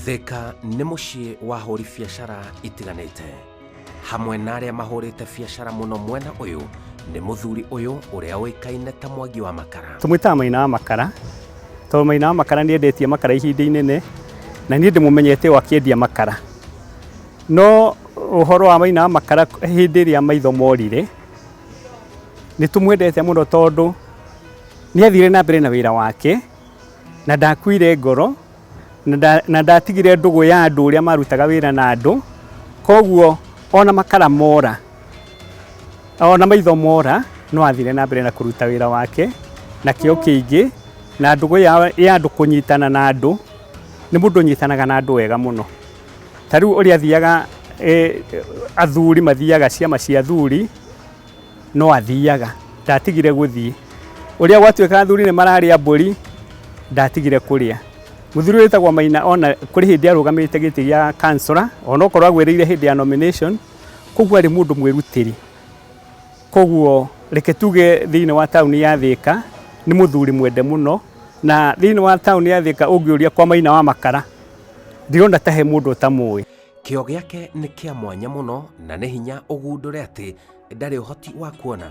Thika nĩ mũciĩ wa hũri biacara itiganĩte. Hamwe na arĩa mahũrĩte biacara mũno mwena ũyũ nĩ mũthuri ũyũ ũrĩa ũĩkaine ta mwangi wa makara. Tũmwĩtaga Maina wa makara. Tondũ Maina wa makara nĩendetie makara ihinda inene na niĩ ndĩmũmenyete akĩendia makara. No ũhoro wa Maina wa makara hĩndĩ ĩrĩa maitho morire nĩtũmwendete mũno tondũ nĩathire na mbere na wĩra wake na ndakuire ngoro na ndatigire ndũgũ ya andũ ũrĩa marutaga wĩra na andũ. Koguo ona makara mora, ona maitho mora, no athire na mbere na kũruta wĩra wake na kĩo kĩingĩ na ndũgũ ya andũ kũnyitana na andũ. Nĩ mũndũ ũnyitanaga na andũ wega mũno. Ta rĩu ũrĩa athiaga athuri mathiaga ciama cia athuri no athiaga, ndatigire gũthiĩ. Ũrĩa gwatuĩka athuri nĩ mararĩa mbũri ndatigire kũrĩa. Mũthuri wĩtagwo Maina ona kũrĩ hĩndĩ arũgamĩte gĩtĩ gĩa councillor, ona okorwo agwĩrĩire hĩndĩ ya nomination, koguo arĩ mũndũ mwĩrutĩri. Koguo reke tuge thĩinĩ wa taũni ya Thika nĩ mũthuri mwende mũno, na thĩinĩ wa taũni ya Thika ũngĩũria kwa Maina wa makara ndirona ta he mũndũ ũtamũĩ. Kĩo gĩake nĩ kĩa mwanya mũno na nĩ hinya ũgundũre atĩ ndarĩ ũhoti wa kuona.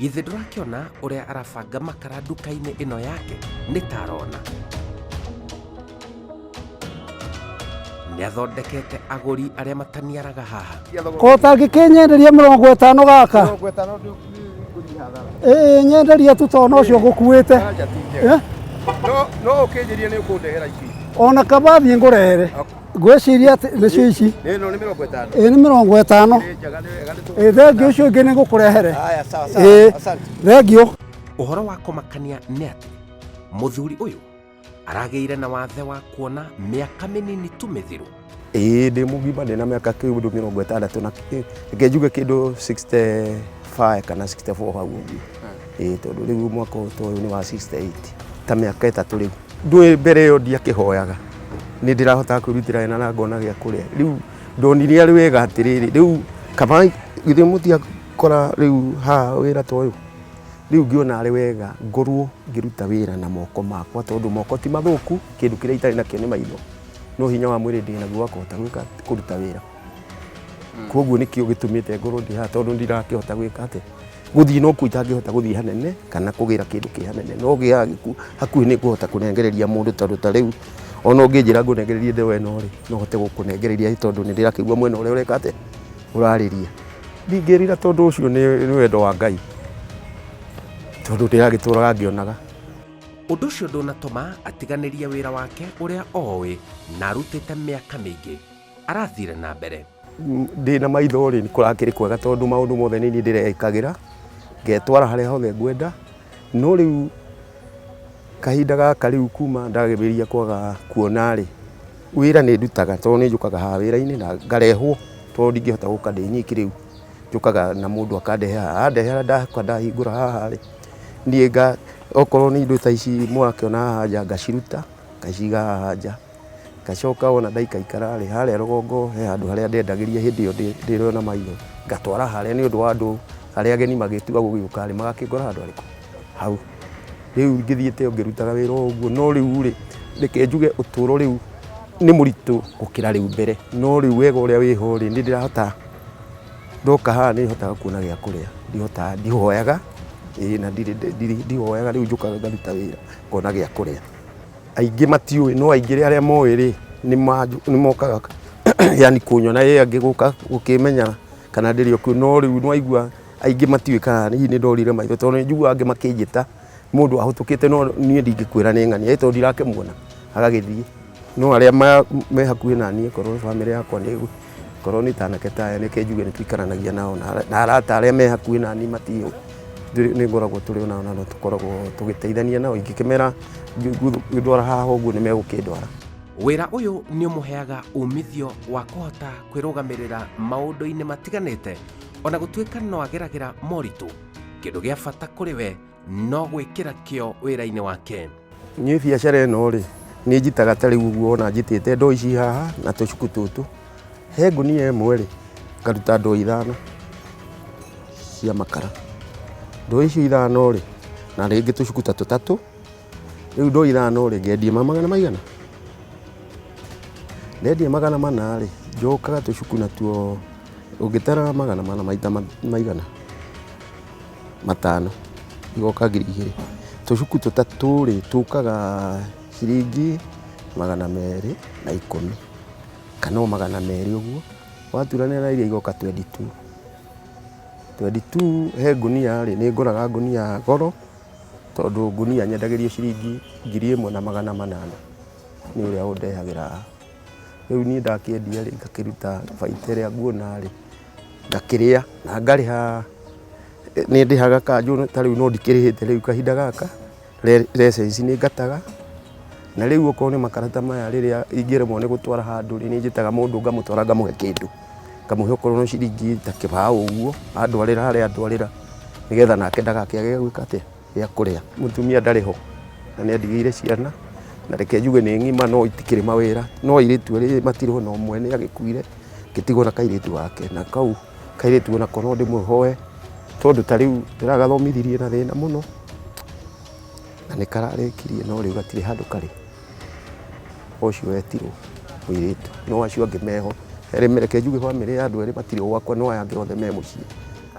Githĩ ndũrakĩona ũrĩa arabanga makara nduka-inĩ ĩno yake nĩ tarona. Nĩathondekete agũri arĩa mataniaraga haha. Kota ngĩkĩnyenderia 50 gaka. 50 nyenderia tu tondũ ũcio ngũkuĩte. No ũkĩnjĩrie nĩ ũkũndehera ici. Ona kabathi ngũrehere. Ngwĩciria atĩ nĩcio ici. Ĩno nĩ 50. Nĩ 50. Thengio ũcio ũngĩ nĩ ngũkũrehere. Haya sawa sawa. Asante. Thengio. Ũhoro wa kũmakania nĩ atĩ mũthuri ũyũ aragĩire na wathe wa kuona mĩaka mĩnini tu mĩthiru. Ndĩ mũgima ndĩ na mĩaka kĩndũ 60 na reke njuge kĩndũ 65 kana 64 hau ũguo. Tondũ rĩu mwaka ũyũ nĩ wa 68. Ta mĩaka 3 rĩu. Ndũĩ mbere ĩyo ndiakĩhoyaga. Nĩ ndĩrahota kwĩrutĩra na ngona gĩa kũrĩa. Rĩu ndonire arĩ wega atĩrĩrĩ. Rĩu kama githĩ mũtiakora rĩu ha wĩra ta ũyũ. Rĩu ngĩona arĩ wega ngorwo ngĩruta wĩra na moko makwa tondũ moko ti mathũku, kĩndũ kĩrĩa itarĩ nakĩo nĩ maitho. No hinya wa mwĩrĩ ndĩ naguo wakũhota kũruta wĩra. Koguo nĩkĩo gĩtũmĩte ngorwo ndĩ haha tondũ ndirakĩhota gwĩka atĩ. Gũthiĩ no kuo itangĩhota gũthiĩ hanene kana kũgĩra kĩndũ kĩ hanene. No gĩa hakuhĩ nĩ ngũhota kũnengereria mũndũ tondũ ta rĩu ona ũngĩnjĩra ngũnengererie ndewe ĩno rĩ, no hote gũkũnengereria tondũ nĩ ndĩrakĩigua mwena ũrĩa ũreka atĩ ũrarĩria. Ndingĩrira tondũ ũcio nĩ wendo wa Ngai. Tondũ ndĩragĩtũraga ngĩonaga. Ũndũ ũcio ndũnatũma atiganĩrie wĩra wake ũrĩa oĩ na arutĩte mĩaka mĩingĩ. Arathire na mbere. Ndĩ na maitho rĩ nĩ kũrakĩrĩ kwega tondũ maũndũ mothe nĩ ndĩrekagĩra ngetwara harĩa hothe ngwenda. No rĩu kahinda gaka rĩu kuma ndagĩrĩria kwaga kuona rĩ, wĩra nĩ ndutaga tondũ nĩ njũkaga haha wĩra-inĩ na ngarehwo tondũ ndingĩhota gũka ndĩ nyiki rĩu. Njũkaga na mũndũ akandehe haha, andehe ndahingũra haha rĩ, niĩ okorwo nĩ indo ta ici mũrakĩona haha nja ngaciruta ngaciga haha nja. Ngacoka ona ndaikaikara rĩ harĩa rũgongo he handũ harĩa ndendagĩria hĩndĩ ĩyo ndĩrona maitho. Ngatwara harĩa nĩ ũndũ wa andũ arĩa ageni magĩtua gũgĩũka rĩ magakĩngora handũ harĩkũ hau. Rĩu ngĩthiĩte ngĩrutaga wĩra ũguo. No rĩu rĩ reke njuge ũtũũro rĩu nĩ mũritũ gũkĩra rĩu mbere. No rĩu wega ũrĩa wĩho rĩ nĩ ndĩrahota ndoka haha nĩ hotaga kuona gĩa kũrĩa. Ndihoyaga na ndihoyaga rĩu njũkaga ngaruta wĩra ngona gĩa kũrĩa. Aingĩ matiũĩ no aingĩ arĩa moĩ rĩ nĩ mokaga yani kũnyona angĩ gũka gũkĩmenya kana ndĩrĩ okuo. No rĩu no aigua aingĩ matiũĩ kana niĩ nĩ ndorire maitho tondũ nĩ njiguaga angĩ makĩnjĩta mũndũ ahũtũkĩte no niĩ ndingĩkwĩra nĩ ng'ania tondũ ndirakĩmuona agagĩthiĩ. No arĩa me hakuhĩ na niĩ korwo bamĩrĩ yakwa nĩ korwo nĩ tanake taya nĩke njuge nĩ tũikaranagia nao na arata arĩa me hakuhĩ na niĩ matiũĩ. Nĩ ngoragwo tũrĩ nao na no tũkoragwo tũgĩteithania nao. Ingĩkĩmera ngĩndwara haha ũguo nĩ megũkĩndwara. Wĩra ũyũ nĩ ũmũheaga umithio wa kũhota kwĩrũgamĩrĩra maũndũ-inĩ matiganĩte ona gũtuĩka no ageragĩra moritũ. kĩndũ gĩa bata kũrĩ we no gwĩkĩra kĩo wĩra-inĩ wake. Niĩ biacara ĩno rĩ nĩ njitaga ta rĩu ũguo ona njitĩte ndoo ici haha na tũcuku tũtũ. He ngunia ĩmwe rĩ ngaruta ndoo 5 cia makara. Ndoo icio 5 rĩ na rĩngĩ tũcuku ta 3. Rĩu ndoo 5 rĩ ngendia magana maigana. Ndendia magana 4 rĩ njokaga tũcuku natuo ũngĩtara magana 4 maita maigana 5 igoka 2,000. Tũcuku 3 rĩ tũkaga ciringi 210 kana 200 ũguo. Waturania na iria igoka 22. He ngunia rĩ nĩ ngũraga ngunia goro tondũ ngunia nyendagĩrio ciringi 1,800 nĩ ũrĩa ũndehagĩra. Rĩu niĩ ndakĩendia rĩ ngakĩruta baita ĩrĩa nguona rĩ ngakĩrĩa na ngarĩha. Nĩ ndĩhaga kanjũ ta rĩu no ndikĩrĩhĩte rĩu kahinda gaka license nĩ ngataga. Na rĩu okorwo nĩ makarata maya rĩrĩa ingĩremwo nĩ gũtwara handũ rĩ nĩ njĩtaga mũndũ ngamũtwara ngamũhe kĩndũ. Ngamũhe okorwo no ciringi ta kĩbaũ ũguo andwarĩra harĩa andwarĩra nĩgetha nake ndagakĩage gwĩka atĩa gĩa kũrĩa. Mũtumia ndarĩ ho na nĩ andigĩire ciana na reke njuge nĩ ng'ima no itikĩrĩ mawĩra. No airĩtu erĩ matirĩ na ũmwe nĩ agĩkuire ngĩtigwo na kairĩtu wake. Na kau kairĩtu onako no ndĩmũhoe tondũ ta rĩu ndĩragathomithirie na thĩna mũno na nĩ kararĩkirie no rĩu gatirĩ handũ karĩ. Ũcio wetirwo mũirĩtu no acio angĩ meho. Reke njuge bamĩrĩ ya andũ erĩ matirĩ gwakwa no aya angĩ othe me mũciĩ.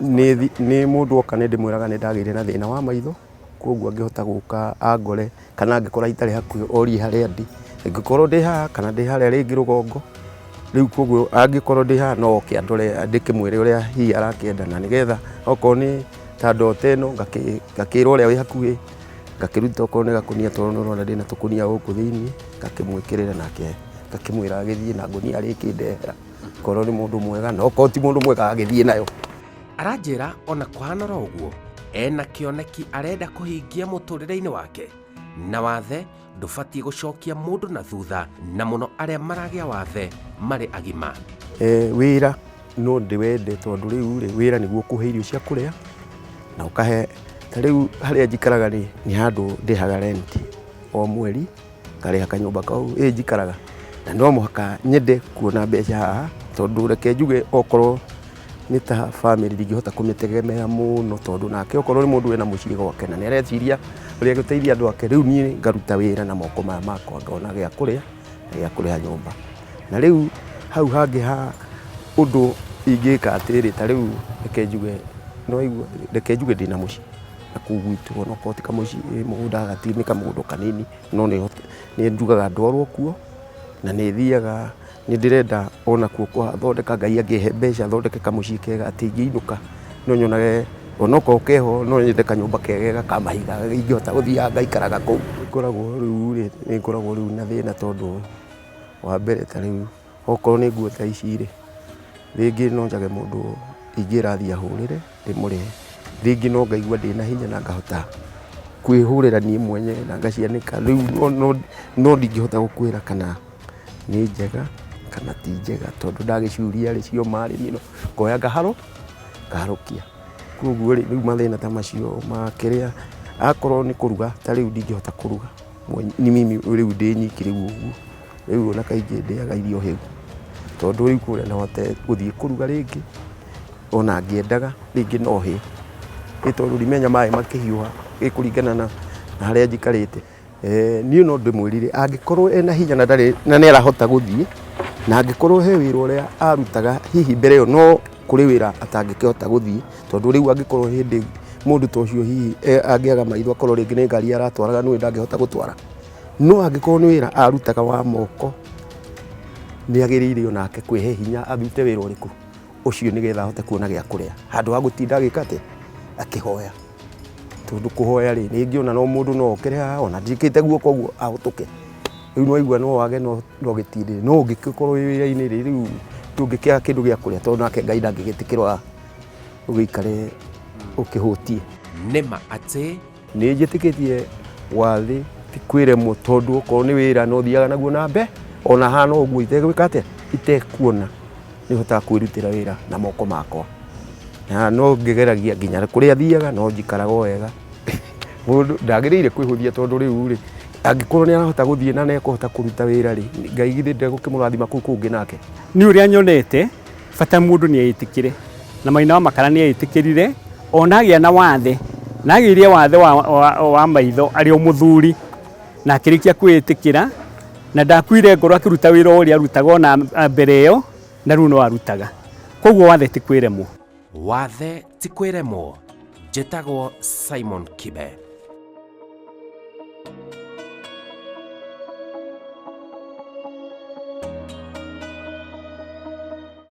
Nĩ mũndũ oka nĩ ndĩmwĩraga nĩ ndagĩire na thĩna wa maitho koguo angĩhota gũka angore kana angĩkorwo itarĩ hakuhĩ orie harĩa ndĩ. Angĩkorwo ndĩ haha kana ndĩ harĩa rĩngĩ rũgongo rĩu koguo angĩkorwo ndĩ haha no oke andore ndĩkĩmwĩre ũrĩa hihi arakĩenda na nĩgetha okorwo nĩ ta ndota ĩno ngakĩĩra ũrĩa wĩ hakuhĩ ngakĩruta okorwo nĩ gakunia tondũ nĩ ũrona ndĩna tũkunia gũkũ thĩinĩ ngakĩmwĩkĩrĩra nake ngakĩmwĩra agĩthiĩ na ngunia rĩkĩndehera. Korwo nĩ mũndũ mwega na okorwo ti mũndũ mwega agĩthiĩ nayo. Aranjĩra ona kũhana ro ũguo ena kĩoneki arenda kũhingia mũtũrĩre-inĩ wake na wathe ndũbatiĩ gũcokia mũndũ na thutha na mũno arĩa maragĩa wathe marĩ agima. Wĩra no ndĩwende tondũ rĩu rĩ wĩra nĩguo ũkũhe irio cia kũrĩa na ũkahe. Ta rĩu harĩa njikaraga nĩ handũ ndĩhaga rent o mweri ngarĩha kanyũmba kau njikaraga na no mũhaka nyende kuona mbeca haha tondũ reke njuge okorwo nĩ ta family ndingĩhota kũmĩtegemea mũno tondũ nake okorwo nĩ mũndũ wĩna mũciĩ gwake na nĩ areciria ũrĩa gũteithia andũ ake. Rĩu niĩ ngaruta wĩra na moko maya makwa ngona gĩa kũrĩa na gĩa kũrĩha nyũmba. Na rĩu hau hangĩ ha ũndũ ingĩka atĩrĩ ta rĩu reke njuge no igua reke njuge ndĩna mũciĩ na kũu gwitũ ona okorwo ti kamũciĩ mũgũnda gatirĩ nĩ kamũgũnda kanini no nĩ njugaga ndwarwo kuo na nĩ thiaga nĩ ndĩrenda ona kuo kwathondeka Ngai angĩhe mbeca thondeke kamũciĩ kega atĩ ingĩinũka no nyonage onokorwo keho no nyende kanyũmba kegega ka mahiga ingĩhota gũthiaga ngaikaraga kũu. Nĩ ngoragwo rĩu na thĩna tondũ wa mbere ta rĩu okorwo nĩ nguo ta ici rĩ rĩngĩ no njage mũndũ ingĩra thiĩ ahũrĩre ndĩmũrĩhe. Rĩngĩ no ngaigua ndĩna hinya na ngahota kwĩhũrĩra niĩ mwenye na ngacianĩka. Rĩu no ndingĩhota gũkwĩra kana nĩ njega kana ti njega tondũ ndagĩciuria rĩ cio marĩ niĩ no ngoya ngaharũkia. Koguo rĩ rĩu mathĩna ta macio makĩrĩa akorwo nĩ kũruga ta rĩu ndingĩhota kũruga nĩ mimi rĩu ndĩ nyiki rĩu ũguo. Rĩu ona kaingĩ ndĩaga irio hĩu tondũ rĩu kũrĩa no hote gũthiĩ kũruga rĩngĩ ona ngĩendaga rĩngĩ no hĩ tondũ ndimenya maĩ makĩhiũha gĩkũringana na harĩa njikarĩte. Niĩ no ndĩmwĩrire angĩkorwo ena hinya na nĩ arahota gũthiĩ na angĩkorwo he wĩra ũrĩa arutaga hihi mbere ĩyo no kũrĩ wĩra atangĩkĩhota gũthiĩ tondũ rĩu angĩkorwo hĩndĩ mũndũ ta ũcio hihi angĩaga maitho akorwo rĩngĩ nĩ ngari aratwaraga nĩwe ndangĩhota gũtwara. No angĩkorwo nĩ wĩra arutaga wa moko nĩ agĩrĩire onake kwĩhe hinya arute wĩra ũrĩkũ ũcio nĩgetha ahote kuona gĩa kũrĩa handũ ha gũtinda agĩka atĩ akĩhoya. Tondũ kũhoya rĩ rĩngĩ ona no mũndũ no okĩre haha ona njĩkĩte guoko ũguo ahũtũke. Rĩu no igua no wage no gĩtinde no ũngĩkorwo wĩra-inĩ rĩu ndũngĩkĩaga kĩndũ gĩa kũrĩa tondũ nake Ngai ndangĩgĩtĩkĩrwo ũgĩikare ũkĩhũtie. Nĩma atĩ nĩ njĩtĩkĩtie wathĩ ti kwĩremwo tondũ okorwo nĩ wĩra no thiaga naguo na mbe ona hana ũguo itegwĩka atĩa itekuona nĩ hotaga kwĩrutĩra wĩra na moko makwa na no ngegeragia nginya kũrĩa athiaga no njikaraga wega mũndũ ndagĩrĩire kwĩhũthia tondũ rĩu rĩ angĩkorwo nĩ arahota gũthiĩ na nekũhota kũruta wĩra rĩ Ngai githĩ ndegũkĩmũrathima kũu kũngĩ nake. Nĩ ũrĩa nyonete bata mũndũ nĩ eĩtĩkĩre na Maina wa makara nĩ eĩtĩkĩrire ona agĩa na wathe na agĩire wathe wa maitho arĩ o mũthuri na akĩrĩkia kwĩĩtĩkĩra na ndakuire ngoro akĩruta wĩra ũrĩa arutaga ona mbere ĩyo na rĩu no arutaga. Koguo wathe ti kwĩremwo. Wathe ti kwĩremwo. Njĩtagwo Simon Kibe.